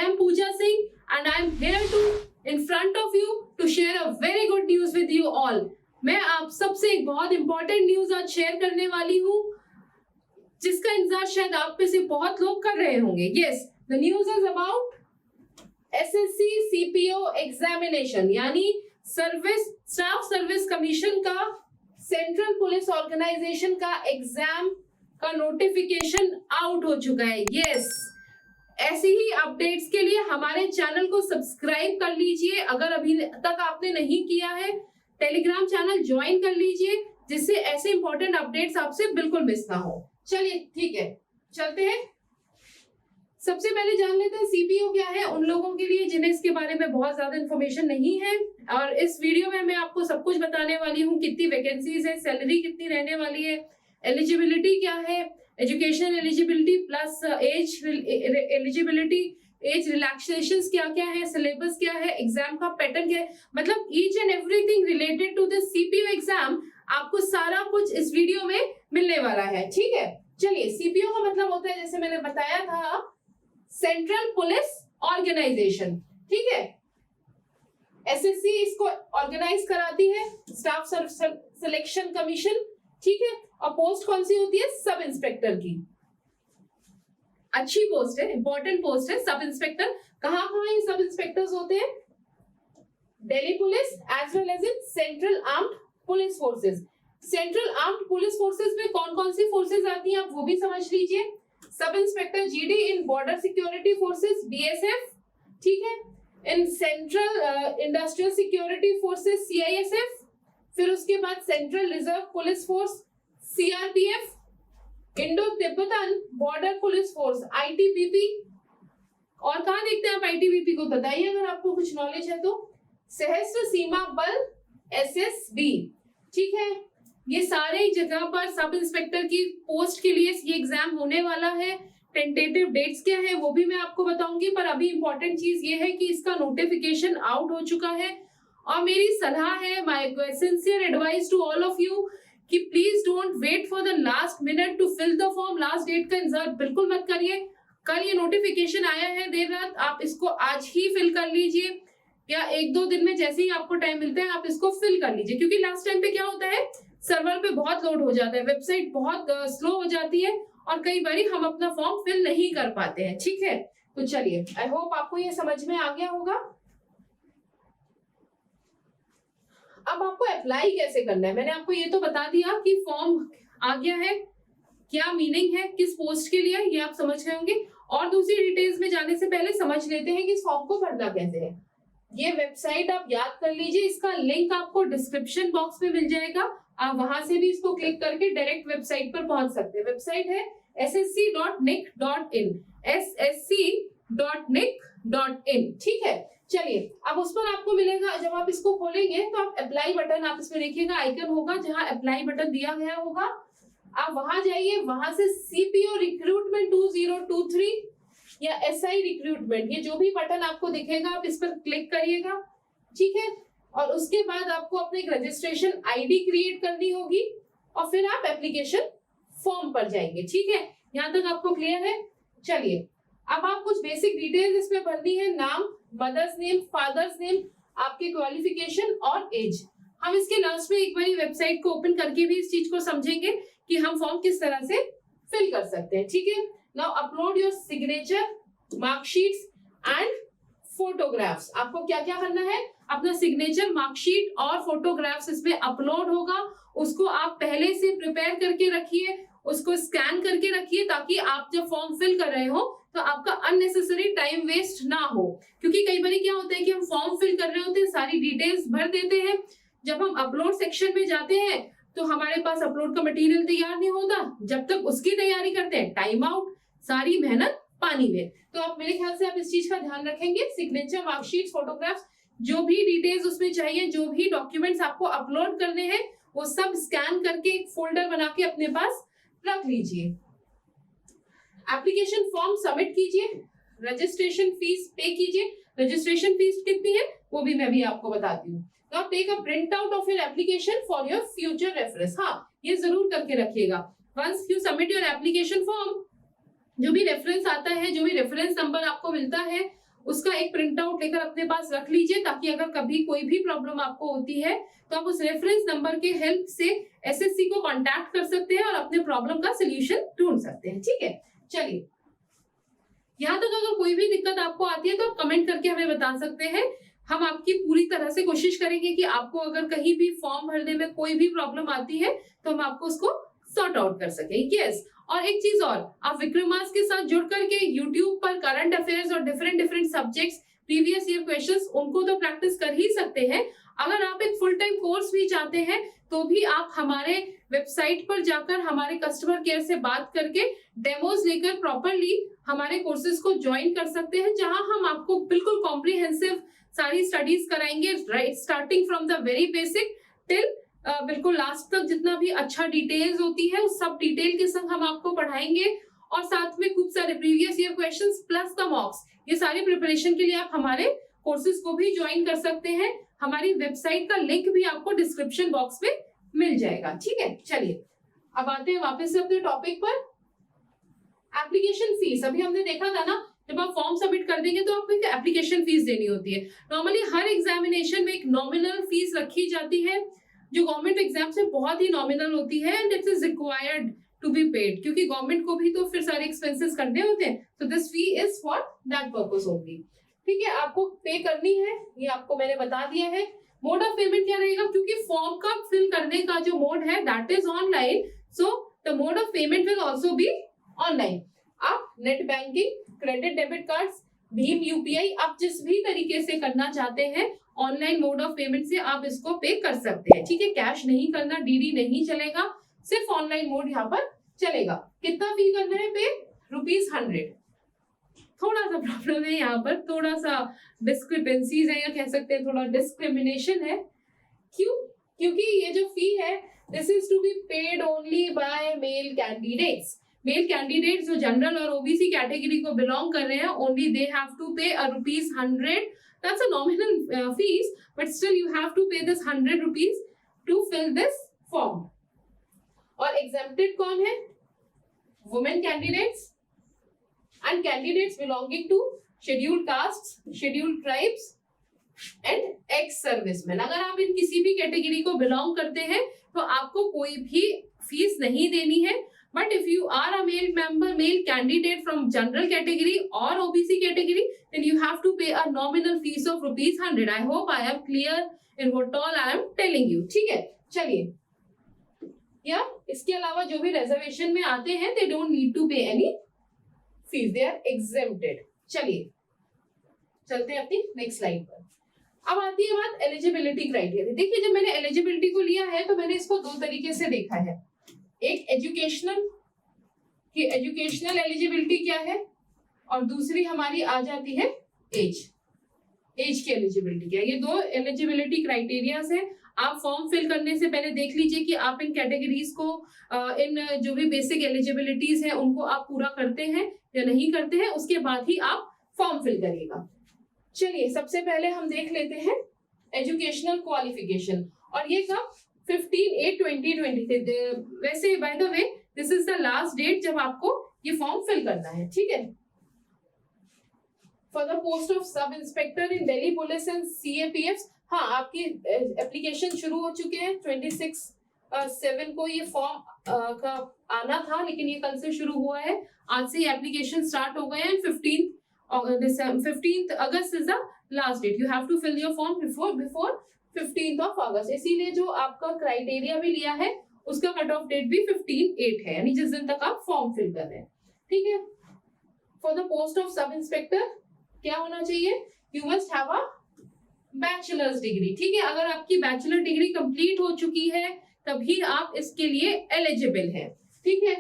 am Pooja Singh and I am here in front of you to share a very good news with you all. मैं आप सबसे एक बहुत important news आज share करने वाली हूँ, जिसका इंतजार शायद आप में से बहुत लोग कर रहे होंगे. Yes, the news is about SSC CPO examination, यानी स्टाफ सर्विस कमीशन का सेंट्रल पुलिस ऑर्गेनाइजेशन का एग्जाम का नोटिफिकेशन आउट हो चुका है. यस, ऐसी ही अपडेट्स के लिए हमारे चैनल को सब्सक्राइब कर लीजिए. अगर अभी तक आपने नहीं किया है, टेलीग्राम चैनल ज्वाइन कर लीजिए, जिससे ऐसे इंपॉर्टेंट अपडेट्स आपसे बिल्कुल मिस ना हो. चलिए ठीक है, चलते हैं. सबसे पहले जान लेते हैं सीपीओ क्या है उन लोगों के लिए जिन्हें इसके बारे में बहुत ज्यादा इन्फॉर्मेशन नहीं है. और इस वीडियो में मैं आपको सब कुछ बताने वाली हूँ. कितनी वैकेंसीज है, सैलरी कितनी रहने वाली है, एलिजिबिलिटी क्या है, educational eligibility plus age eligibility, age relaxations क्या क्या है, सिलेबस क्या है, एग्जाम का पैटर्न क्या है, मतलब each and everything related to this CPO exam आपको सारा कुछ इस वीडियो में मिलने वाला है. ठीक है, चलिए. सीपीओ का मतलब होता है, जैसे मैंने बताया था, सेंट्रल पुलिस ऑर्गेनाइजेशन. ठीक है, एसएससी इसको ऑर्गेनाइज कराती है, स्टाफ सिलेक्शन कमीशन. ठीक है, और पोस्ट कौन सी होती है? सब इंस्पेक्टर की. अच्छी पोस्ट है, इंपॉर्टेंट पोस्ट है सब इंस्पेक्टर. कहाँ कहाँ ये सब इंस्पेक्टर्स होते हैं? Delhi police as well as in central armed police forces. Central armed police forces में कौन कौन सी फोर्सेस आती हैं, आप वो भी समझ लीजिए. सब इंस्पेक्टर जीडी इन बॉर्डर सिक्योरिटी फोर्सेस बीएसएफ. ठीक है, in central industrial security forces CISF. फिर उसके बाद central reserve police force CRPF, Indo Tibetan border police force ITBP. और कहाँ देखते हैं आप आईटीबीपी को? बताइए अगर आपको कुछ नॉलेज है तो. सशस्त्र सीमा बल एसएसबी. ठीक है, ये सारे जगह पर सब इंस्पेक्टर की पोस्ट के लिए ये एग्जाम होने वाला है. टेंटेटिव डेट्स क्या है वो भी मैं आपको बताऊंगी, पर अभी इंपॉर्टेंट चीज ये है कि इसका नोटिफिकेशन आउट हो चुका है. और मेरी सलाह है, my sincere advice to all of you, कि please don't wait for the last minute to fill the form. Last date का इंतजार बिल्कुल मत करिए. कल ये नोटिफिकेशन आया है देर रात, आप इसको आज ही फिल कर लीजिए, या एक दो दिन में जैसे ही आपको टाइम मिलता है आप इसको फिल कर लीजिए. क्योंकि लास्ट टाइम पे क्या होता है, सर्वर पे बहुत लोड हो जाता है, वेबसाइट बहुत स्लो हो जाती है, और कई बार हम अपना फॉर्म फिल नहीं कर पाते हैं. ठीक है, तो चलिए, आई होप आपको ये समझ में आ गया होगा. अब आपको अप्लाई कैसे करना है, मैंने आपको ये तो बता दिया कि फॉर्म आ गया है, क्या मीनिंग है, किस पोस्ट के लिए, ये आप समझ गए होंगे. और दूसरी डिटेल्स में जाने से पहले समझ लेते हैं कि इस फॉर्म को भरना कैसे है. ये वेबसाइट आप याद कर लीजिए, इसका लिंक आपको डिस्क्रिप्शन बॉक्स में मिल जाएगा. आप वहां से भी इसको क्लिक करके डायरेक्ट वेबसाइट पर पहुंच सकते हैं. वेबसाइट है ssc.nic.in, ssc.nic.in. ठीक है, चलिए. अब उस पर आपको मिलेगा, जब आप इसको खोलेंगे तो आप अप्लाई बटन, आप इसमें देखिएगा आइकन होगा जहां अप्लाई बटन दिया गया होगा. आप वहां जाइए, वहां से सीपीओ रिक्रूटमेंट 2023 या एसआई रिक्रूटमेंट, ये जो भी बटन आपको दिखेगा आप इस पर क्लिक करिएगा. ठीक है, और उसके बाद आपको अपने एक रजिस्ट्रेशन आईडी क्रिएट करनी होगी, और फिर आप एप्लीकेशन फॉर्म पर जाएंगे. ठीक है, यहाँ तक आपको क्लियर है? चलिए, अब आप कुछ बेसिक डिटेल्स इसमें भरनी है. नाम, मदर्स नेम, फादर्स नेम, आपके क्वालिफिकेशन और एज. हम इसके लास्ट में एक बार वेबसाइट को ओपन करके भी इस चीज को समझेंगे कि हम फॉर्म किस तरह से फिल कर सकते हैं. ठीक है, now upload your signature, marksheets and photographs. आपको क्या क्या करना है, अपना सिग्नेचर, मार्कशीट और फोटोग्राफ्स इसमें अपलोड होगा. उसको आप पहले से प्रिपेयर करके रखिए, उसको स्कैन करके रखिए, ताकि आप जब फॉर्म फिल कर रहे हो तो आपका अननेसेसरी टाइम वेस्ट ना हो. क्योंकि कई बार क्या होता है कि हम फॉर्म फिल कर रहे होते हैं, सारी डिटेल्स भर देते हैं, जब हम अपलोड सेक्शन में जाते हैं तो हमारे पास अपलोड का मटेरियल तैयार नहीं होता. जब तक उसकी तैयारी करते हैं, टाइम आउट, सारी मेहनत पानी में. तो आप मेरे ख्याल से आप इस चीज का ध्यान रखेंगे. सिग्नेचर, मार्कशीट, फोटोग्राफ्स, जो भी डिटेल्स उसमें चाहिए, जो भी डॉक्यूमेंट्स आपको अपलोड करने हैं, वो सब स्कैन करके एक फोल्डर बना के अपने पास रख लीजिए. एप्लीकेशन फॉर्म सबमिट कीजिए, रजिस्ट्रेशन फीस पे कीजिए. रजिस्ट्रेशन फीस कितनी है वो भी मैं भी आपको बताती हूँ. Now take a print out of your application for your future reference. हाँ, ये जरूर करके रखिएगा. Once you submit your application form, जो भी रेफरेंस आता है, जो भी रेफरेंस नंबर आपको मिलता है, उसका एक प्रिंट आउट लेकर अपने पास रख लीजिए, ताकि अगर कभी कोई भी प्रॉब्लम आपको होती है तो आप उस रेफरेंस नंबर के हेल्प से एसएससी को कांटेक्ट कर सकते हैं और अपने प्रॉब्लम का सोल्यूशन ढूंढ सकते हैं। ठीक है, चलिए यहाँ तक अगर कोई भी दिक्कत आपको आती है तो आप कमेंट करके हमें बता सकते हैं। हम आपकी पूरी तरह से कोशिश करेंगे कि आपको अगर कहीं भी फॉर्म भरने में कोई भी प्रॉब्लम आती है तो हम आपको उसको सॉर्ट आउट कर सके। यस, और एक चीज और, आप विक्रमास के साथ जुड़ करके यूट्यूब पर करंट अफेयर्स और different subjects previous year questions उनको तो प्रैक्टिस कर ही सकते हैं। अगर आप एक फुल टाइम कोर्स भी चाहते हैं तो भी आप हमारे वेबसाइट पर जाकर हमारे कस्टमर केयर से बात करके डेमोज लेकर प्रॉपरली हमारे कोर्सेज को ज्वाइन कर सकते हैं, जहां हम आपको बिल्कुल कॉम्प्रिहेंसिव सारी स्टडीज कराएंगे, right starting from the very basic till बिल्कुल लास्ट तक। जितना भी अच्छा डिटेल्स होती है उस सब डिटेल के संग हम आपको पढ़ाएंगे, और साथ में खूब सारे previous year questions plus the मॉक्स, ये सारी प्रिपरेशन के लिए आप हमारे कोर्सेज को भी ज्वाइन कर सकते हैं। हमारी वेबसाइट का लिंक भी आपको डिस्क्रिप्शन बॉक्स में मिल जाएगा। ठीक है, चलिए अब आते हैं वापस से अपने टॉपिक पर। एप्लीकेशन फीस, अभी हमने देखा था ना, जब आप फॉर्म सबमिट कर देंगे तो आपको एक एप्लीकेशन फीस देनी होती है। नॉर्मली हर एग्जामिनेशन में एक नॉमिनल फीस रखी जाती है, जो गवर्नमेंट एग्जाम से बहुत ही नॉमिनल होती है, and it is required to be paid, क्योंकि गवर्नमेंट को भी तो फिर सारे एक्सपेंसेस करने होते हैं। तो this fee is for that purpose only. ठीक है, आपको पे करनी है, ये आपको मैंने बता दिया है। मोड ऑफ पेमेंट क्या रहेगा, क्योंकि फॉर्म का फिल करने का जो मोड है that is online, so the mode of payment will also be online. आप net banking, credit debit cards, भीम यूपीआई, आप जिस भी तरीके से करना चाहते हैं ऑनलाइन मोड ऑफ पेमेंट से आप इसको पे कर सकते हैं। ठीक है, कैश नहीं करना, डीडी नहीं चलेगा, सिर्फ ऑनलाइन मोड यहाँ पर चलेगा। कितना फी करना है पे, ₹100। थोड़ा सा प्रॉब्लम है यहाँ पर, थोड़ा सा डिस्क्रिपेंसीज है, या कह सकते हैं थोड़ा डिस्क्रिमिनेशन है। क्यों? क्योंकि ये जो फी है this is to be paid only by male candidates. Male candidates जो जनरल और ओबीसी कैटेगरी को बिलोंग कर रहे हैं, ओनली दे हैव टू पे ₹100। That's a nominal fees, but still you have to pay this ₹100 to fill this form. और exempted कौन है? Women candidates and candidates belonging to scheduled castes, scheduled tribes and ex-servicemen. अगर आप इन किसी भी category को belong करते हैं तो आपको कोई भी फीस नहीं देनी है। But if you are a male candidate from general category or OBC category, then you have to pay a nominal fees of ₹100. I hope I am clear in what all I am telling you. ठीक है, चलिए। या इसके अलावा जो भी reservation में आते हैं, they don't need to pay any fees, they are exempted. चलिए चलते हैं अपनी नेक्स्ट स्लाइड पर। अब आती है बात एलिजिबिलिटी क्राइटेरिया। देखिए, जब मैंने एलिजिबिलिटी को लिया है तो मैंने इसको दो तरीके से देखा है। एक एजुकेशनल कि एजुकेशनल एलिजिबिलिटी क्या है, और दूसरी हमारी आ जाती है एज की एलिजिबिलिटी क्या है। ये दो एलिजिबिलिटी क्राइटेरियाज है। आप फॉर्म फिल करने से पहले देख लीजिए कि आप इन कैटेगरीज को, इन जो भी बेसिक एलिजिबिलिटीज है उनको आप पूरा करते हैं या नहीं करते हैं, उसके बाद ही आप फॉर्म फिल करिएगा। चलिए, सबसे पहले हम देख लेते हैं एजुकेशनल क्वालिफिकेशन, और ये कब 15/8/2020 थे। वैसे by the way this is the last date जब आपको ये फॉर्म फिल करना है। ठीक है, for the post of sub inspector in Delhi police and CAPF, हाँ आपकी एप्लीकेशन शुरू हो चुके हैं। 26/7 को ये फॉर्म का आना था, लेकिन ये कल से शुरू हुआ है। आज से एप्लीकेशन स्टार्ट हो गए हैं। 15th August is the last date. You have to fill your form before 15th of August। इसीलिए जो आपका क्राइटेरिया भी लिया है उसका कट ऑफ डेट भी 15/8 है, यानी जिस दिन तक आप फॉर्म फिल कर रहे हैं। ठीक है, for the post of sub inspector क्या होना चाहिए, you must have a bachelors degree. ठीक है, अगर आपकी बैचलर डिग्री कंप्लीट हो चुकी है तभी आप इसके लिए एलिजिबल हैं। ठीक है,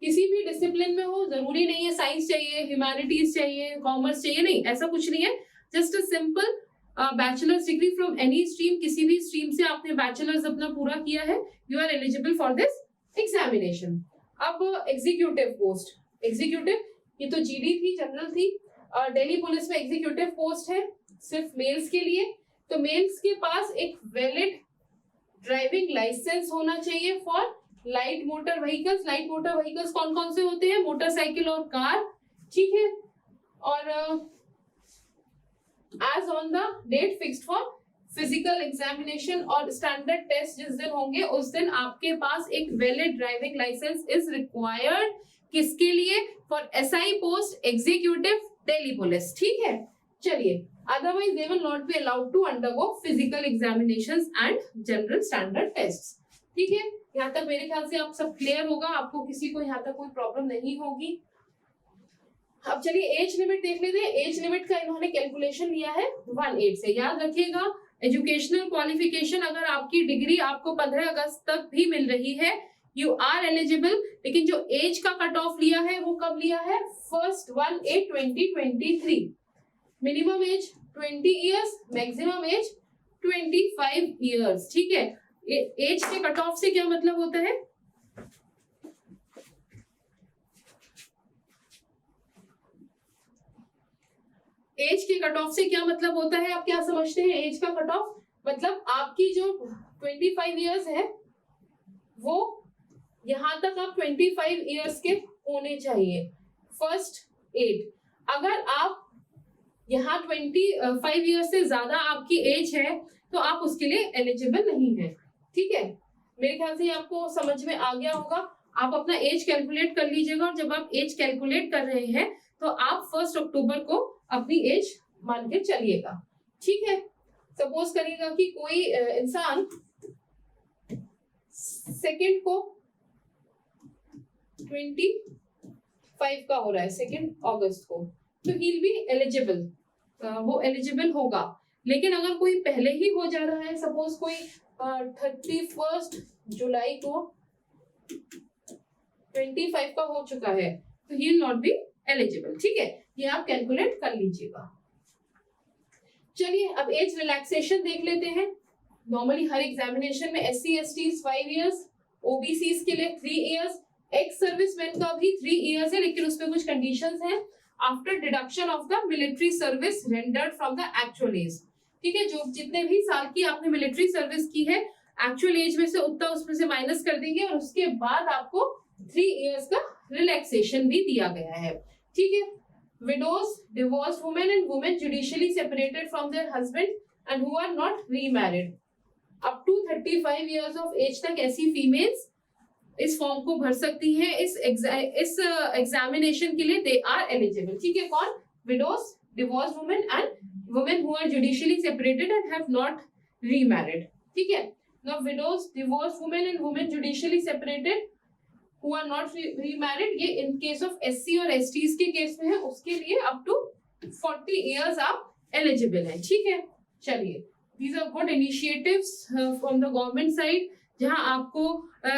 किसी भी डिसिप्लिन में हो, जरूरी नहीं है साइंस चाहिए, ह्यूमैनिटीज चाहिए, कॉमर्स चाहिए, नहीं ऐसा कुछ नहीं है। Just a simple bachelors degree from any stream, किसी भी स्ट्रीम से आपने बैचलर्स अपना पूरा किया है, you are eligible for this examination. अब एग्जीक्यूटिव पोस्ट, एग्जीक्यूटिव ये तो जीडी थी, जनरल थी, और दिल्ली पुलिस में एग्जीक्यूटिव पोस्ट है सिर्फ मेल्स के लिए। तो मेल्स के पास एक वैलिड ड्राइविंग लाइसेंस होना चाहिए for light motor vehicles. Light motor vehicles कौन कौन से होते हैं, मोटरसाइकिल और कार। ठीक है, और as on the date fixed for physical examination और स्टैंडर्ड टेस्ट जिस दिन होंगे उस दिन आपके पास एक valid driving licence is required. किसके लिए? For SI post, executive, Delhi police. ठीक है, चलिए, otherwise they will not be allowed to undergo physical examinations and general standard test. ठीक है, यहाँ तक मेरे ख्याल से आप सब क्लियर होगा, आपको किसी को यहाँ तक कोई प्रॉब्लम नहीं होगी। अब चलिए एज लिमिट देख लेते हैं। एज लिमिट का इन्होंने कैलकुलेशन लिया है 18 से। याद रखिएगा, एजुकेशनल क्वालिफिकेशन अगर आपकी डिग्री आपको 15 अगस्त तक भी मिल रही है, यू आर एलिजिबल। लेकिन जो एज का कट ऑफ लिया है वो कब लिया है? 1/1/2023। Minimum age 20 years, maximum age 25 years. ठीक है, एज के कट ऑफ से क्या मतलब होता है? एज के कट ऑफ से क्या मतलब होता है? आप क्या समझते हैं एज का कट ऑफ? मतलब आपकी जो 25 इयर्स है वो यहां तक आप 25 इयर्स के होने चाहिए। फर्स्ट एड, अगर आप यहाँ 25 इयर्स से ज्यादा आपकी एज है तो आप उसके लिए एलिजिबल नहीं है। ठीक है, मेरे ख्याल से आपको समझ में आ गया होगा। आप अपना एज कैलकुलेट कर लीजिएगा और जब आप एज कैलकुलेट कर रहे हैं तो आप 1 अक्टूबर को अपनी एज मान के चलिएगा। ठीक है, सपोज करिएगा कि कोई इंसान सेकंड को 25 का हो रहा है, 2 अगस्त को, तो ही विल बी एलिजिबल, वो एलिजिबल होगा। लेकिन अगर कोई पहले ही हो जा रहा है, सपोज कोई 31 जुलाई को 25 का हो चुका है, तो he will not be eligible. ठीक है, ये आप कैलकुलेट कर लीजिएगा। चलिए अब एज रिलैक्सेशन देख लेते हैं। नॉर्मली हर एग्जामिनेशन में SC ST 5 इयर्स, OBCs के लिए 3 इयर्स, एक्स सर्विसमैन का भी 3 इयर्स है, लेकिन उसमें कुछ कंडीशंस हैं। After deduction of the military service rendered from the actual as. ठीक है, जो जितने भी साल की आपने मिलिट्री सर्विस की है, एक्चुअल एज में से उतना उसमें से माइनस कर देंगे और उसके बाद आपको 3 इयर्स का रिलैक्सेशन भी दिया गया है। ठीक है, widows, divorced women and women judicially separated from their husband and who are not remarried up to 35 years of age तक ऐसी फीमेल्स इस फॉर्म को भर सकती हैं। इस एग्जामिनेशन के लिए दे आर एलिजिबल। ठीक है, कौन? Widows, divorce women and women who are judicially separated and have not remarried. ठीक है, now widows, divorce women and women judicially separated who are not remarried, ये in case of SC और STs के case में है, उसके लिए up to 40 years आप eligible हैं। ठीक है, चलिए, these are good initiatives from the government side, जहां आपको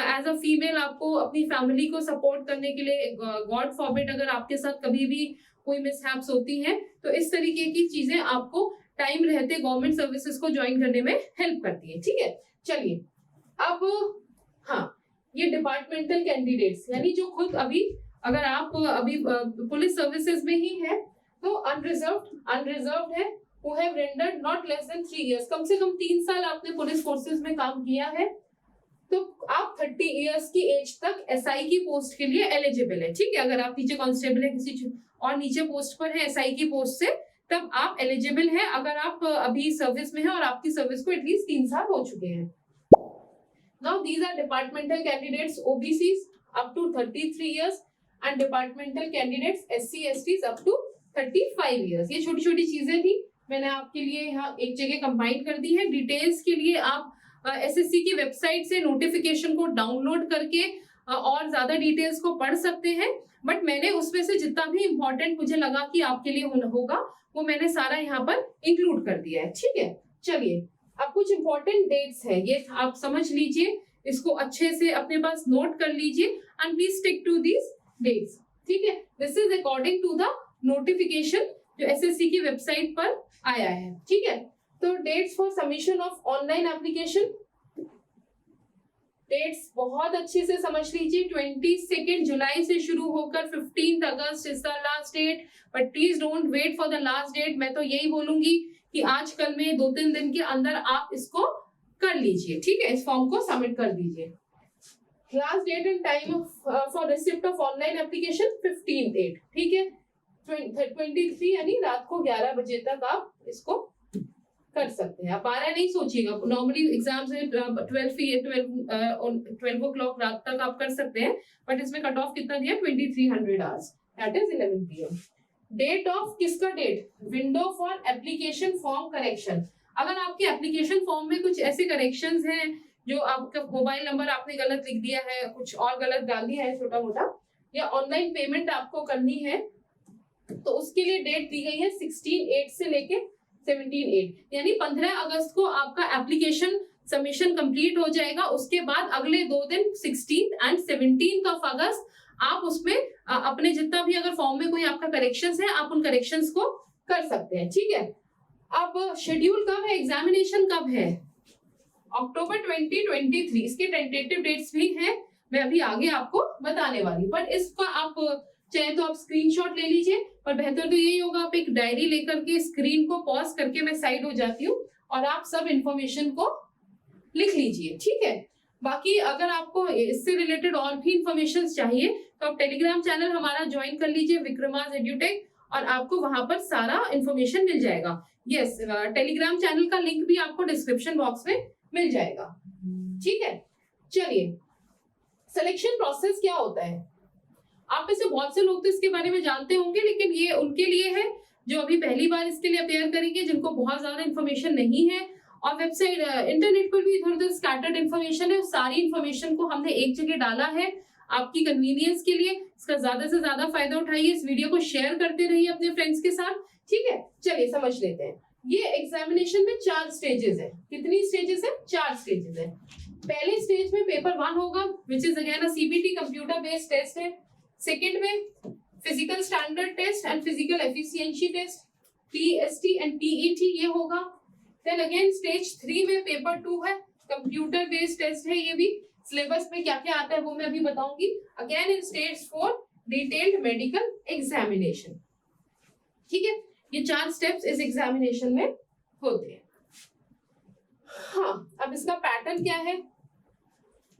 as a female आपको अपनी फैमिली को सपोर्ट करने के लिए, गॉड फॉरबिड अगर आपके साथ कभी भी कोई मिसहैप्स होती हैं, तो इस तरीके की चीजें आपको टाइम रहते गवर्नमेंट सर्विसेज को ज्वाइन करने में हेल्प करती है। ठीक है, चलिए अब हाँ, ये डिपार्टमेंटल कैंडिडेट्स, यानी जो खुद अभी अगर आप अभी पुलिस सर्विसेज में ही है तो अनरिजर्व्ड है, who have rendered not less than 3 years, कम से कम 3 साल आपने पुलिस फोर्सेज में काम किया है, तो आप 30 इयर्स की एज तक SI की पोस्ट के लिए एलिजिबल है। ठीक है, अगर आप नीचे कांस्टेबल है किसी और नीचे पोस्ट पर है SI की पोस्ट से, तब आप एलिजिबल है अगर आप अभी सर्विस में है और आपकी सर्विस को एटलीस्ट 3 साल हो चुके हैं। Now these are departmental candidates OBCs up to 33 years and departmental candidates SC STs up to 35 years। ये छोटी छोटी चीजें थी, मैंने आपके लिए यहाँ एक जगह कंबाइन कर दी है। डिटेल्स के लिए आप SSC की वेबसाइट से नोटिफिकेशन को डाउनलोड करके और ज्यादा डिटेल्स को पढ़ सकते हैं, बट मैंने उसमें से जितना भी इम्पोर्टेंट मुझे लगा कि आपके लिए होगा वो मैंने सारा यहाँ पर इंक्लूड कर दिया है। ठीक है, चलिए अब कुछ इंपॉर्टेंट डेट्स है, ये आप समझ लीजिए, इसको अच्छे से अपने पास नोट कर लीजिए and please stick to these dates. ठीक है, this is according to the notification जो SSC की वेबसाइट पर आया है। ठीक है, तो dates for submission of online application, dates बहुत अच्छे से समझ लीजिए। 22 जुलाई से शुरू होकर 15 August is the last date, but please don't wait for the last date. मैं तो यही बोलूंगी कि आजकल में 2-3 दिन के अंदर आप इसको कर लीजिए। ठीक है, इस फॉर्म को सबमिट कर दीजिए। Last date and time for receipt of online application 15/8। ठीक है, 23 यानी रात को 11 बजे तक आप इसको कर सकते हैं। आप 12 नहीं सोचिएगा, नॉर्मली एग्जाम्स में 12 ओ क्लॉक रात तक आप कर सकते हैं, बट इसमें कट ऑफ कितना दिया 2300 hours, that is 11 PM। Date of किसका date, window for application form correction. अगर आपके एप्लीकेशन फॉर्म में कुछ ऐसे करेक्शंस हैं, जो आपका मोबाइल नंबर आपने गलत लिख दिया है, कुछ और गलत डाल दिया है छोटा मोटा, या ऑनलाइन पेमेंट आपको करनी है, तो उसके लिए डेट दी गई है 16/8 से लेके 17/8, यानी 15 अगस्त को आपका एप्लीकेशन सबमिशन कंप्लीट हो जाएगा। उसके बाद अगले 2 दिन 16 एंड 17 अगस्त आप उसमें अपने जितना भी अगर फॉर्म में कोई आपका करेक्शंस है, आप उन करेक्शंस को कर सकते हैं, ठीक है। अब शेड्यूल कब है, एग्जामिनेशन कब है, अक्टूबर 2023, इसके टेंटेटिव डेट्स भी हैं, मैं अभी आगे आपको बताने वाली हूँ। पर इसका आप चाहे तो आप स्क्रीनशॉट ले लीजिए, पर बेहतर तो यही होगा आप एक डायरी लेकर के स्क्रीन को पॉज करके मैं साइड हो जाती हूँ और आप सब इंफॉर्मेशन को लिख लीजिए, ठीक है। बाकी अगर आपको इससे रिलेटेड और भी इंफॉर्मेशन चाहिए तो आप टेलीग्राम चैनल हमारा ज्वाइन कर लीजिए, विक्रमास एड्यूटेक, और आपको वहां पर सारा इंफॉर्मेशन मिल जाएगा। यस, टेलीग्राम चैनल का लिंक भी आपको डिस्क्रिप्शन बॉक्स में मिल जाएगा, ठीक है। चलिए, सिलेक्शन प्रोसेस क्या होता है, आप में से बहुत से लोग तो इसके बारे में जानते होंगे, लेकिन ये उनके लिए है जो अभी पहली बार इसके लिए अपेयर करेंगे, जिनको बहुत ज्यादा इन्फॉर्मेशन नहीं है, और वेबसाइट इंटरनेट पर भी इधर उधर स्कैटर्ड इन्फॉर्मेशन है। सारी इन्फॉर्मेशन को हमने एक जगह डाला है आपकी कन्वीनियंस के लिए। इसका ज्यादा से ज्यादा फायदा उठाइए, इस वीडियो को शेयर करते रहिए अपने फ्रेंड्स के साथ, ठीक है। चलिए समझ लेते हैं। ये एग्जामिनेशन में 4 स्टेजेस है। कितनी स्टेजेस है, 4 स्टेजेस है। पहले स्टेज में पेपर 1 होगा, which is again a CBT computer based test है। सेकेंड में physical standard test and physical efficiency test, TST and TET, ये होगा। देन अगेन स्टेज 3 में पेपर 2 है, कंप्यूटर बेस्ड टेस्ट है। ये भी सिलेबस में क्या क्या आता है वो मैं अभी बताऊंगी। Again in stage 4 detailed medical examination, ठीक है। ये 4 स्टेप्स इस एग्जामिनेशन में होते हैं। हाँ, अब इसका पैटर्न क्या है,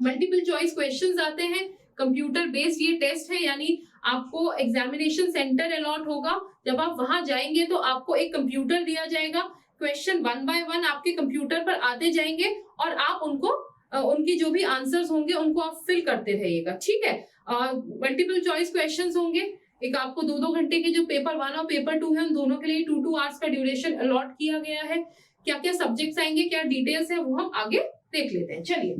मल्टीपल चॉइस क्वेश्चंस आते हैं, कंप्यूटर बेस्ड ये टेस्ट है, यानी आपको एग्जामिनेशन सेंटर अलॉट होगा। जब आप वहां जाएंगे तो आपको एक कंप्यूटर दिया जाएगा, क्वेश्चन 1 बाय 1 आपके कंप्यूटर पर आते जाएंगे और आप उनको उनके जो भी आंसर्स होंगे उनको आप फिल करते रहिएगा, ठीक है। मल्टीपल चॉइस क्वेश्चंस होंगे, एक आपको 2-2 घंटे के जो पेपर 1 और पेपर 2 है उन दोनों के लिए 2-2 आवर्स का ड्यूरेशन अलॉट किया गया है। क्या क्या सब्जेक्ट्स आएंगे, क्या डिटेल्स है, वो हम आगे देख लेते हैं। चलिए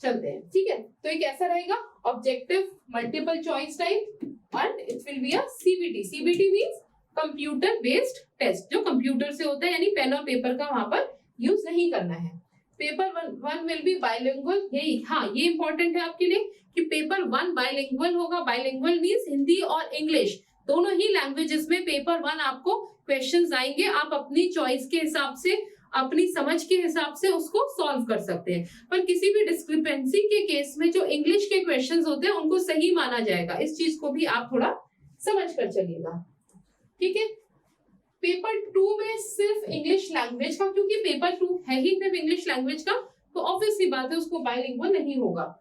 चलते हैं, ठीक है। तो ये कैसा रहेगा, objective multiple choice type, and it will be a CBT. CBT means computer based test, जो कंप्यूटर से होता है, यानी पेन और पेपर का वहां पर यूज नहीं करना है। पेपर 1 विल बी बाइलिंगुअल, यही, हाँ ये इंपॉर्टेंट है आपके लिए कि पेपर 1 बाइलिंगुअल होगा। बाइलिंगुअल मींस हिंदी और इंग्लिश दोनों ही लैंग्वेजेस में पेपर 1 आपको क्वेश्चंस आएंगे। आप अपनी चॉइस के हिसाब से, अपनी समझ के हिसाब से उसको सॉल्व कर सकते हैं। पर किसी भी डिस्क्रिपेंसी के केस में जो इंग्लिश के क्वेश्चंस होते हैं उनको सही माना जाएगा। इस चीज को भी आप थोड़ा समझ कर चलिएगा, ठीक है। पेपर 2 में सिर्फ इंग्लिश लैंग्वेज का, क्योंकि पेपर 2 है ही सिर्फ इंग्लिश लैंग्वेज का, तो ऑब्वियस सी बात है उसको बाइलिंगुअल नहीं होगा।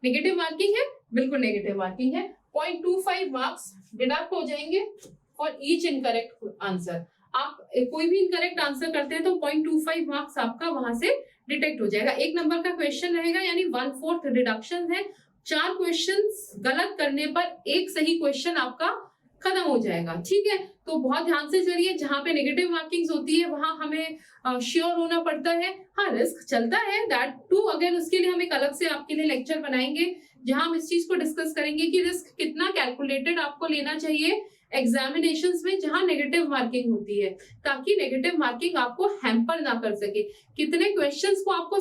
नेगेटिव मार्किंग है, बिल्कुल नेगेटिव मार्किंग है। 0.25 मार्क्स डिडक्ट हो जाएंगे फॉर ईच इनकरेक्ट आंसर। आप कोई भी इनकरेक्ट आंसर करते हैं तो 0.25 मार्क्स आपका वहां से डिटेक्ट हो जाएगा। 1 नंबर का क्वेश्चन रहेगा, यानी 1/4 डिडक्शन है। 4 क्वेश्चन गलत करने पर 1 सही क्वेश्चन आपका खत्म हो जाएगा, ठीक है। तो बहुत ध्यान से चलिए, जहां पे नेगेटिव मार्किंग्स होती है वहां हमें श्योर होना पड़ता है। हाँ, रिस्क चलता है, दैट टू अगेन उसके लिए हम एक अलग से आपके लिए लेक्चर बनाएंगे, जहां हम इस चीज को डिस्कस करेंगे कि रिस्क कितना कैलकुलेटेड आपको लेना चाहिए एग्जामिनेशंस में जहां नेगेटिव मार्किंग होती है, ताकि नेगेटिव मार्किंग आपको हैम्पर ना कर सके। कितने क्वेश्चंस को आपको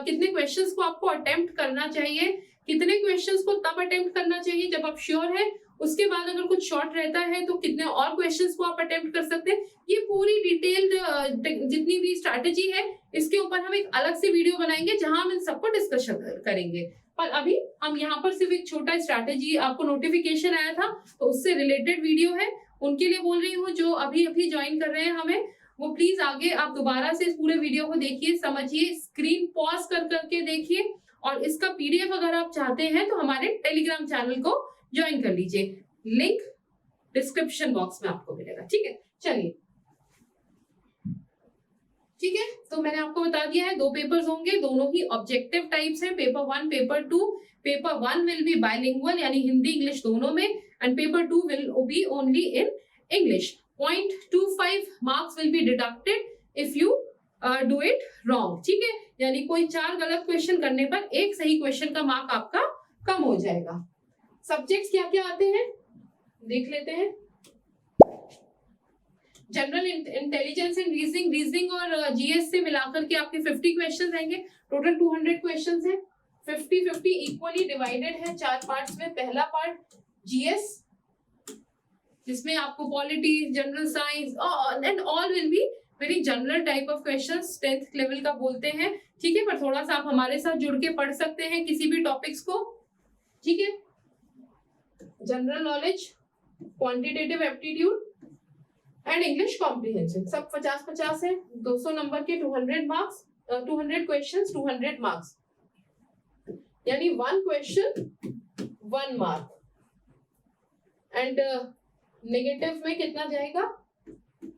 कितने क्वेश्चंस को आपको अटेम्प्ट करना चाहिए, कितने क्वेश्चंस को तब अटेम्प्ट करना चाहिए जब आप श्योर है। उसके बाद अगर कुछ शॉर्ट रहता है तो कितने और क्वेश्चंस को आप अटेम्प्ट कर सकते हैं। ये पूरी डिटेल्ड जितनी भी स्ट्रैटेजी है, इसके ऊपर हम एक अलग से वीडियो बनाएंगे जहां हम इन सबको डिस्कशन करेंगे। पर अभी हम यहाँ पर सिर्फ एक छोटा स्ट्रैटेजी, आपको नोटिफिकेशन आया था तो उससे रिलेटेड वीडियो है, उनके लिए बोल रही हूँ जो अभी अभी ज्वाइन कर रहे हैं हमें, वो प्लीज आगे आप दोबारा से इस पूरे वीडियो को देखिए, समझिए, स्क्रीन पॉज कर करके देखिए, और इसका पीडीएफ अगर आप चाहते हैं तो हमारे टेलीग्राम चैनल को ज्वाइन कर लीजिए। लिंक डिस्क्रिप्शन बॉक्स में आपको मिलेगा। ठीक है, चलिए ठीक है, तो मैंने आपको बता दिया है 2 पेपर्स होंगे, दोनों ही ऑब्जेक्टिव टाइप्स है, paper 1 paper 2। Paper 1 will be bilingual यानी हिंदी इंग्लिश दोनों में, and paper 2 will be only in English. 0.25 marks will be deducted if you do it wrong. ठीक है, यानी कोई 4 गलत क्वेश्चन करने पर 1 सही क्वेश्चन का मार्क आपका कम हो जाएगा। सब्जेक्ट्स क्या क्या आते हैं देख लेते हैं। जनरल इंटेलिजेंस एंड रीजनिंग और जीएस से मिलाकर के आपके 50 क्वेश्चन रहेंगे। टोटल 200 क्वेश्चन है, 50-50 इक्वली डिवाइडेड है 4 पार्ट्स में। पहला पार्ट जीएस, जिसमें आपको polity, general science and all will be very general type of questions, 10th level का बोलते हैं। ठीक है, पर थोड़ा सा आप हमारे साथ जुड़ के पढ़ सकते हैं किसी भी टॉपिक्स को। ठीक है, general knowledge, quantitative aptitude and English comprehension सब 50-50 है। 200 नंबर के 200 मार्क्स, 200 क्वेश्चंस 200 मार्क्स, यानी 1 क्वेश्चन 1 मार्क। एंड नेगेटिव में कितना जाएगा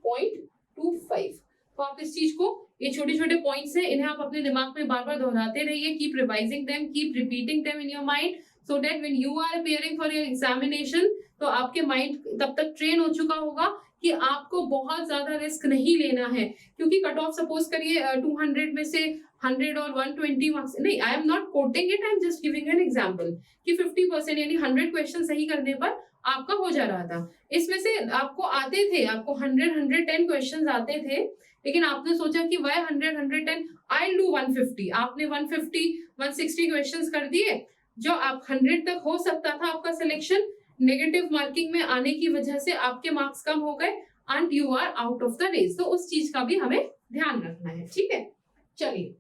0.25। तो आप इस चीज को, ये छोटे छोटे पॉइंट्स हैं, इन्हें आप अपने दिमाग में बार बार दोहराते रहिए। Keep revising them, keep repeating them in your mind, so that when you are appearing for your examination, तो आपके माइंड तब तक ट्रेन हो चुका होगा कि आपको बहुत ज्यादा रिस्क नहीं लेना है। क्योंकि कट ऑफ सपोज करिए 200 में से 100 और 120 मार्क्स, नहीं, आई am not coating it, I am just giving an example कि 50% यानी 100 क्वेश्चन सही करने पर आपका हो जा रहा था। इसमें से आपको आते थे, आपको 100-110 क्वेश्चंस आते थे, लेकिन आपने सोचा कि वाई 100-110, आई डू 150। आपने 150-160 क्वेश्चंस कर दिए, जो आप 100 तक हो सकता था आपका सिलेक्शन, नेगेटिव मार्किंग में आने की वजह से आपके मार्क्स कम हो गए and you are out of the race. तो उस चीज का भी हमें ध्यान रखना है। ठीक है, चलिए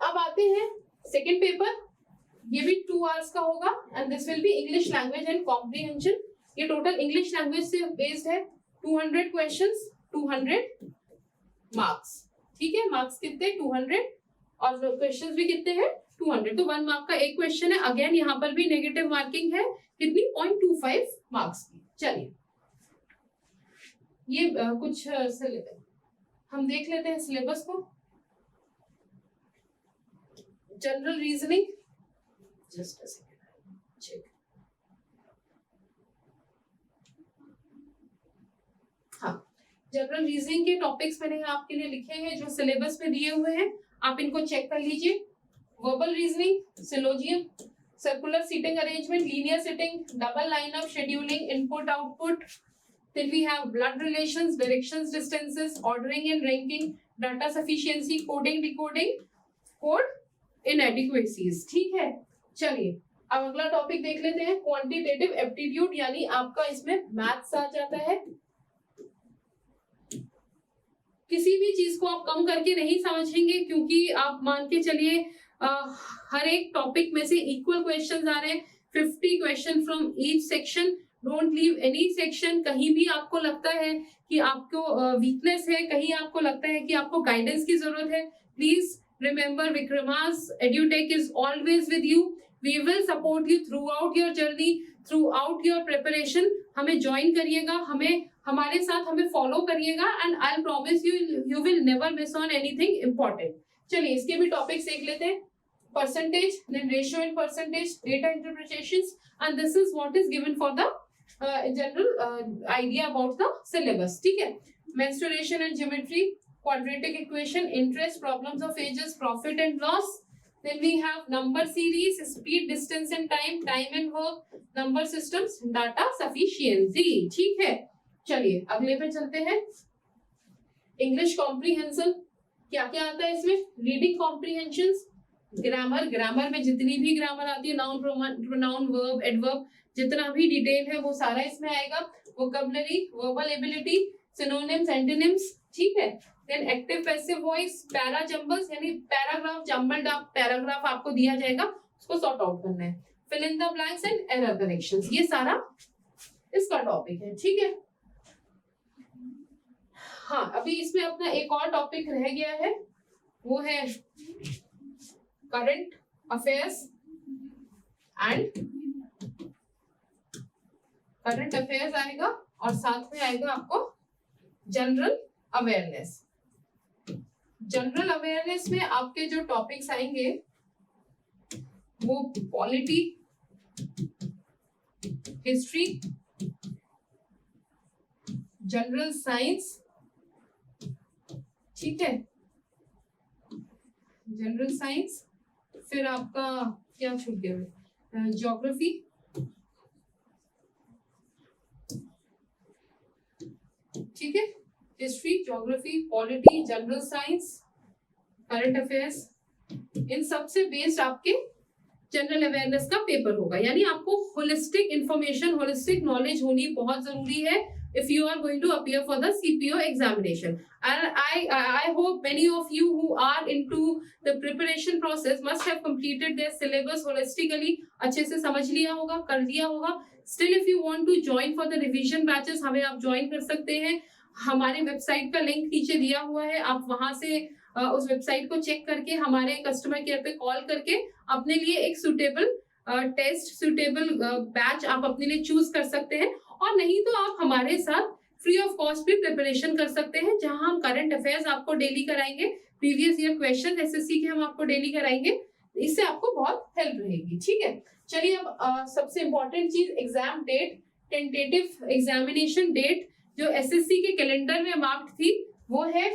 अब आते हैं सेकेंड पेपर। ये भी 2 आवर्स का होगा and this will be English language and comprehension. ये टोटल इंग्लिश लैंग्वेज से बेस्ड है। 200 क्वेश्चंस 200 मार्क्स। ठीक है, मार्क्स कितने 200 और क्वेश्चंस भी कितने हैं 200। तो 1 मार्क का एक क्वेश्चन है। अगेन यहाँ पर भी नेगेटिव मार्किंग है, कितनी 0.25 मार्क्स की। चलिए ये कुछ हम देख लेते हैं सिलेबस को। General reasoning, just a second check. हाँ, जनरल रीजनिंग के टॉपिक्स मैंने आपके लिए लिखे हैं जो सिलेबस में दिए हुए हैं, आप इनको चेक कर लीजिए। Verbal reasoning, syllogism, circular seating arrangement, linear sitting, double line of scheduling, input output, then we have blood relations, directions, distances, ordering and ranking, data sufficiency, coding, decoding, code inadequacies। ठीक है, चलिए अब अगला topic देख लेते हैं, quantitative aptitude, यानी आपका इसमें मैथ्स आ जाता है। किसी भी चीज को आप कम करके नहीं समझेंगे, क्योंकि आप मान के चलिए हर एक टॉपिक में से इक्वल क्वेश्चंस आ रहे हैं, 50 question from each section. Don't leave any section. कहीं भी आपको लगता है कि आपको वीकनेस है, कहीं आपको लगता है कि आपको गाइडेंस की जरूरत है, please remember Vikramas edutech is always with you. We will support you throughout your journey, throughout your preparation. हमें ज्वाइन करिएगा, हमारे साथ हमें फॉलो करिएगा and I promise you will never miss on anything important. चलिए इसके भी topics देख लेते हैं। Percentage, then ratio and percentage, data interpretations, and this is what is given for the general idea about the syllabus। ठीक है, mensuration and geometry, quadratic equation, interest, problems of ages, profit and loss, then we have number series, speed, distance and time, time and work, number systems, data sufficiency। ठीक है, चलिए अगले पे चलते हैं। English comprehension, क्या क्या आता है इसमें? रीडिंग कॉम्प्रिहेंशन, ग्रामर में जितनी भी ग्रामर आती है, नाउन, प्रोनाउन, वर्ब, एडवर्ब, जितना भी डिटेल है वो सारा इसमें आएगा। Vocabulary, verbal ability, synonyms, antonyms. ठीक है, then active passive voice, para jumbles, यानी पैराग्राफ, जंबल्ड अप पैराग्राफ आपको दिया जाएगा, उसको सॉर्ट आउट करना है। Fill in the blanks and error corrections, ये सारा इसका टॉपिक है। ठीक है, हाँ अभी इसमें अपना एक और टॉपिक रह गया है, वो है current affairs and current affairs आएगा और साथ में आएगा आपको जनरल अवेयरनेस। जनरल अवेयरनेस में आपके जो टॉपिक्स आएंगे वो पॉलिटी, हिस्ट्री, जनरल साइंस, ठीक है, जनरल साइंस, फिर आपका क्या छूट गया, ज्योग्राफी, ठीक है, history, geography, polity, general science, current affairs, इन सब से बेस्ड आपके जनरल अवेयरनेस का पेपर होगा। यानी आपको होलिस्टिक इंफॉर्मेशन, होलिस्टिक नॉलेज होनी बहुत जरूरी है if you are going to appear for the CPO examination. And I hope many of you who are into the preparation process must have completed their syllabus holistically, अच्छे से समझ लिया होगा, कर लिया होगा। Still if you want to join for the revision batches, हमें आप ज्वाइन कर सकते हैं। हमारे वेबसाइट का लिंक नीचे दिया हुआ है, आप वहां से उस वेबसाइट को चेक करके हमारे कस्टमर केयर पे कॉल करके अपने लिए एक सुटेबल टेस्ट, सुटेबल बैच आप अपने लिए चूज कर सकते हैं। और नहीं तो आप हमारे साथ फ्री ऑफ कॉस्ट भी प्रिपरेशन कर सकते हैं, जहां हम करंट अफेयर्स आपको डेली कराएंगे, प्रीवियस ईयर क्वेश्चन एसएससी के हम आपको डेली कराएंगे। इससे आपको बहुत हेल्प रहेगी, ठीक है। चलिए अब सबसे इंपॉर्टेंट चीज, exam date, tentative examination date जो एसएससी के कैलेंडर में मार्क्ड थी वो है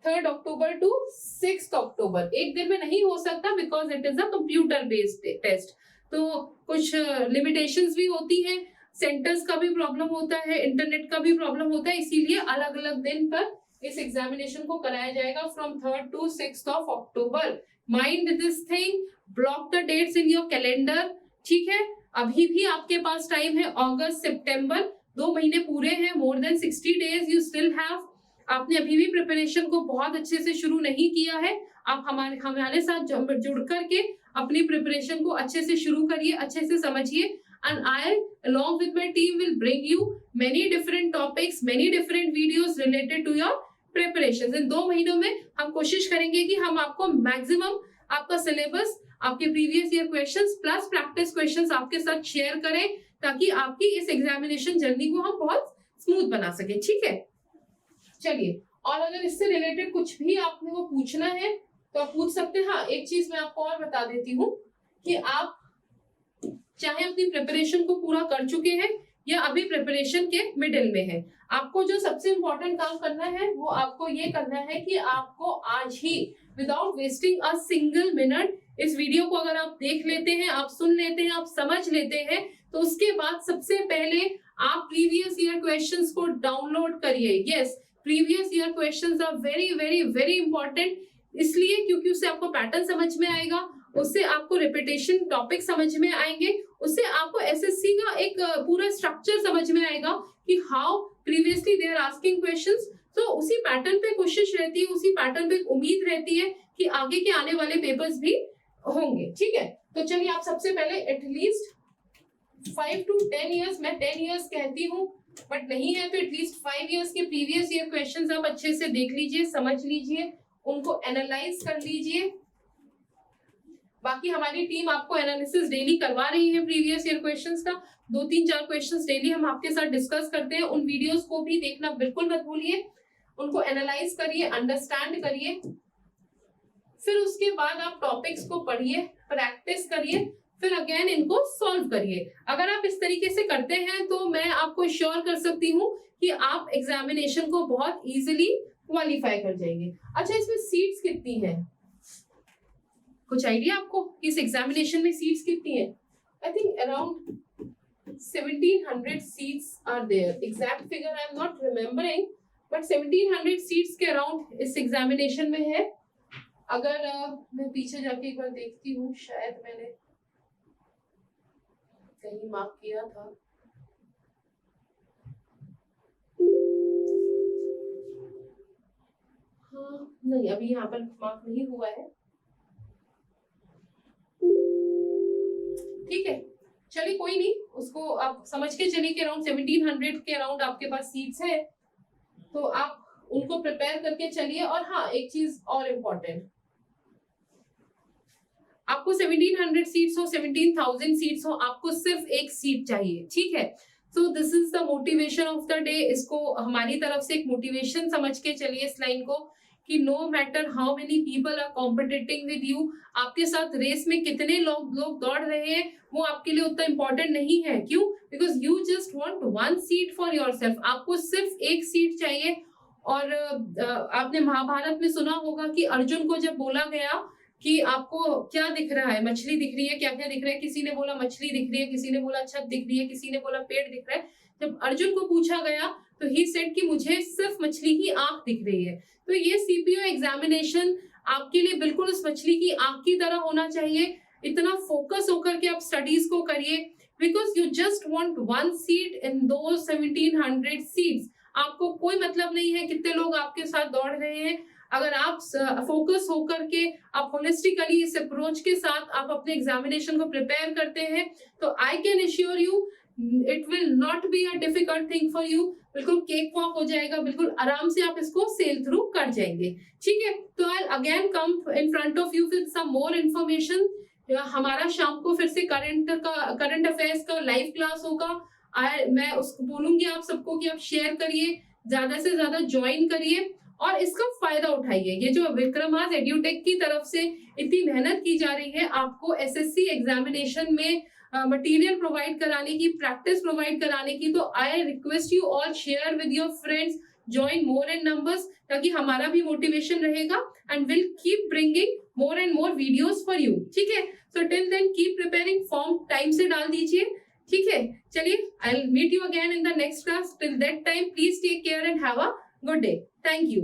3 अक्टूबर टू 6 अक्टूबर। एक दिन में नहीं हो सकता because it is a computer based test, तो कुछ लिमिटेशंस भी होती हैं, सेंटर्स का भी प्रॉब्लम होता है, इंटरनेट का भी प्रॉब्लम होता है, इसीलिए अलग अलग दिन पर इस एग्जामिनेशन को कराया जाएगा from 3 to 6 October. Mind this thing, block the dates in your calendar, ठीक है। अभी भी आपके पास टाइम है, अगस्त सितंबर 2 महीने पूरे हैं, more than 60 days you still have. आपने अभी भी प्रिपरेशन को बहुत अच्छे से शुरू नहीं किया है, आप हमारे साथ जुड़ करके अपनी प्रिपरेशन को अच्छे से शुरू करिए, अच्छे से समझिए। And I, along with my team, will bring you many different topics, many different videos related to your preparations. इन 2 महीनों में हम कोशिश करेंगे कि हम आपको मैक्सिमम आपका सिलेबस, आपके previous year questions plus practice questions आपके साथ शेयर करें, ताकि आपकी इस एग्जामिनेशन जर्नी को हम बहुत स्मूथ बना सके, ठीक है। चलिए, और अगर इससे रिलेटेड कुछ भी आपने को पूछना है तो आप पूछ सकते हैं। हाँ, एक चीज मैं आपको और बता देती हूँ कि आप चाहे अपनी प्रिपरेशन को पूरा कर चुके हैं या अभी प्रिपरेशन के मिडिल में है, आपको जो सबसे इंपॉर्टेंट काम करना है वो आपको ये करना है कि आपको आज ही without wasting a single minute इस वीडियो को अगर आप देख लेते हैं, आप सुन लेते हैं, आप समझ लेते हैं, तो उसके बाद सबसे पहले आप प्रीवियस ईयर क्वेश्चंस को डाउनलोड करिए। Yes, previous year questions are very very very important, इसलिए क्योंकि उससे आपको पैटर्न समझ में आएगा, उससे आपको रिपीटेशन टॉपिक समझ में आएंगे, उससे आपको एसएससी का एक पूरा स्ट्रक्चर समझ में आएगा कि how previously they are asking questions. तो उसी पैटर्न पे कोशिश रहती है, उसी पैटर्न पे उम्मीद रहती है कि आगे के आने वाले पेपर्स भी होंगे, ठीक है। तो चलिए, आप सबसे पहले एटलीस्ट 5 to 10 ईयर्स, मैं 10 ईयर्स कहती हूँ बट नहीं है तो एटलीस्ट 5 ईयर्स के प्रीवियस ईयर क्वेश्चंस आप अच्छे से देख लीजिए, समझ लीजिए, उनको एनालाइज कर लीजिए। बाकी हमारी टीम आपको एनालिसिस डेली करवा रही है प्रीवियस ईयर क्वेश्चंस का, 2-3-4 क्वेश्चंस डेली हम आपके साथ डिस्कस करते हैं। उन वीडियोस को भी देखना बिल्कुल मत भूलिए, उनको एनालाइज करिए, अंडरस्टैंड करिए, फिर उसके बाद आप टॉपिक्स को पढ़िए, प्रैक्टिस करिए, फिर अगेन इनको सॉल्व करिए। अगर आप इस तरीके से करते हैं तो मैं आपको श्योर कर सकती हूँ कि आप एग्जामिनेशन को बहुत इजीली क्वालिफाई कर जाएंगे। अच्छा, इसमें सीट्स कितनी है, कुछ आइडिया आपको इस एग्जामिनेशन में सीट्स कितनी है? I think around 1700 seats are there. Exact figure I am not remembering, but 1700 seats के अराउंड इस एग्जामिनेशन में है। अगर मैं पीछे जाके एक बार देखती हूँ, शायद मैंने कहीं मार्क किया था। हाँ, नहीं, अभी यहाँ पर मार्क नहीं हुआ है, ठीक है। चलिए, कोई नहीं, उसको आप समझ के चलिए कि अराउंड 1700 के अराउंड आपके पास सीट्स है, तो आप उनको प्रिपेयर करके चलिए। और हाँ, एक चीज और इम्पोर्टेंट, आप आपको 1700 सीट्स हो, 17,000 सीट्स हो, आपको सिर्फ एक सीट चाहिए, ठीक है। So this is the motivation of the day. इसको हमारी तरफ से एक मोटिवेशन समझ के चलिए इस लाइन को, कि no matter how many people are competiting with you, आपके साथ रेस में कितने लोग दौड़ रहे हैं वो आपके लिए उतना इंपॉर्टेंट नहीं है। क्यों? Because you just want one seat for yourself, आपको सिर्फ एक सीट चाहिए। और आपने महाभारत में सुना होगा कि अर्जुन को जब बोला गया कि आपको क्या दिख रहा है, मछली दिख रही है, क्या क्या दिख रहा है, किसी ने बोला मछली दिख रही है, किसी ने बोला छत दिख रही है, किसी ने बोला पेड़ दिख रहा है। जब अर्जुन को पूछा गया तो ही सेड कि मुझे सिर्फ मछली की आंख दिख रही है। तो ये सीपीओ एग्जामिनेशन आपके लिए बिल्कुल उस मछली की आंख की तरह होना चाहिए। इतना फोकस होकर के आप स्टडीज को करिए, because you just want one seat in दो 1700 सीट्स। आपको कोई मतलब नहीं है कितने लोग आपके साथ दौड़ रहे हैं। अगर आप फोकस होकर के आप होलिस्टिकली इस अप्रोच के साथ आप अपने एग्जामिनेशन को प्रिपेयर करते हैं, तो I can assure you it will not be a difficult thing for you. बिल्कुल केक वॉक हो जाएगा, बिल्कुल आराम से आप इसको सेल थ्रू कर जाएंगे, ठीक है। तो I again come in front of you with some more information. हमारा शाम को फिर से करंट अफेयर्स का लाइव क्लास होगा। मैं उसको बोलूंगी आप सबको कि आप शेयर करिए, ज्यादा से ज्यादा ज्वाइन करिए और इसका फायदा उठाइए। ये जो विक्रमास एड्यूटेक की तरफ से इतनी मेहनत की जा रही है आपको एसएससी एग्जामिनेशन में मटेरियल प्रोवाइड कराने की, प्रैक्टिस प्रोवाइड कराने की, तो I request you all share with your friends, join more in numbers, ताकि हमारा भी मोटिवेशन रहेगा and will keep bringing more and more videos for you, ठीक है। So till then keep preparing, form time से डाल दीजिए, ठीक है। चलिए, I will meet you again in the next class. Till that time please take care and have a good day. Thank you.